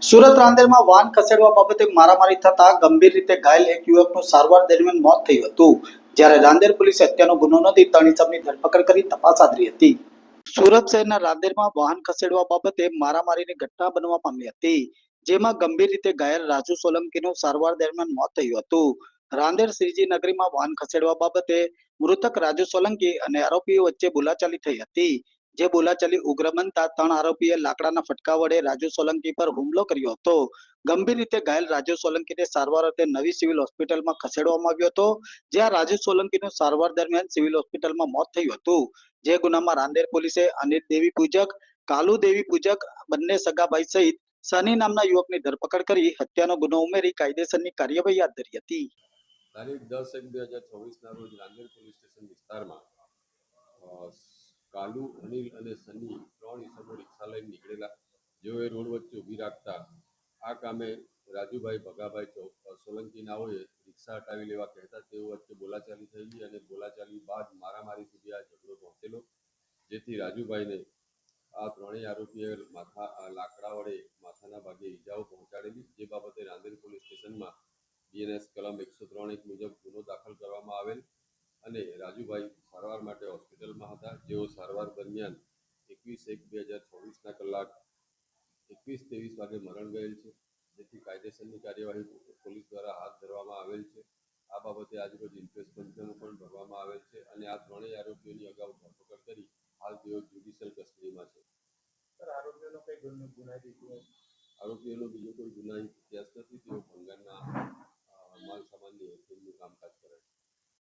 સુરત રાંદેરમાં વાહન ખસેડવા બાબતે મારામારી થતા ગંભીર રીતે ઘાયલ એક યુવકનું સારવાર દરમિયાન મોત થયું હતું, જ્યારે રાંદેર પોલીસે હત્યાનો ગુનો નોંધી 3 ઇસમની ધરપકડ કરી તપાસ હાથ ધરી હતી. સુરત શહેરના રાંદેરમાં વાહન ખસેડવા બાબતે મારામારીની ઘટના બનવા પામી હતી, જેમાં ગંભીર રીતે ઘાયલ રાજુ સોલંકીનું સારવાર દરમિયાન મોત થયું હતું. રાંદેર શ્રીજી નગરીમાં વાહન ખસેડવા બાબતે મૃતક રાજુ સોલંકી અને આરોપીઓ વચ્ચે બોલાચાલી થઈ હતી, જે બોલાચાલી ઉગ્ર બનતા 3 આરોપીએ લાકડાના ફટકા વડે રાજુ સોલંકી પર હુમલો કર્યો હતો. ગંભીર રીતે ઘાયલ રાજુ સોલંકીને સારવાર અર્થે નવી સિવિલ હોસ્પિટલમાં ખસેડવામાં આવ્યો હતો, જ્યાં રાજુ સોલંકીનું સારવાર દરમિયાન સિવિલ હોસ્પિટલમાં મોત થયું હતું. જે ગુનામાં રાંદેર પોલીસે અનિલ દેવી પૂજક, કાલુ દેવી પૂજક બંને સગાભાઈ સહિત સની નામના યુવકની ધરપકડ કરી હત્યાનો ગુનો ઉમેરી કાયદેસરની કાર્યવાહી હાથ ધરી હતી. તારીખ 10/1/2024 રોજ રાંદેર પોલીસ સ્ટેશન વિસ્તારમાં કાલુ, અનિલ અને સની 3 ઈસમો રિક્ષા લઈને નીકળેલા, જેઓએ રોડ વચ્ચે ઊભી રાખતા આ કામે રાજુભાઈ ભગાભાઈ સોલંકીનાઓએ રિક્ષા હટાવી લેવા કહેતા તેઓ વચ્ચે બોલાચાલી થઈ અને બોલાચાલી બાદ મારામારી સુધી આ ઝઘડો પહોંચેલો, જેથી રાજુભાઈને આ ત્રણેય આરોપીએ લાકડા વડે માથાના ભાગે ઈજાઓ પહોંચાડેલી, જે બાબતે રાંદેર પોલીસ સ્ટેશનમાં બીએનએસ કલમ 103(1) મુજબ ગુનો દાખલ કરવામાં આવેલ અને રાજુભાઈ સારવાર માટે હોસ્પિટલમાં હતા, જેઓ સારવાર દરમિયાન 21/1/2024 કલાક 21:23 વાગે મરણ ગયેલ છે, જેથી કાયદેસરની કાર્યવાહી પોલીસ દ્વારા હાથ ધરવામાં આવેલ છે. આ બાબતે આજરોજ ઇન્ક્વેસ્ટ પંચનામું પણ ભરવામાં આવેલ છે અને આ ત્રણેય આરોપીઓની અગાઉ ધરપકડ કરી હાલ તેઓ જ્યુડિશિયલ કસ્ટડીમાં છે. આરોપીઓનો બીજો કોઈ ગુનાહિત ઇતિહાસ નથી. તેઓ ભંગારના માલ સામાનની હેરફેરનું કામકાજ કરે છે.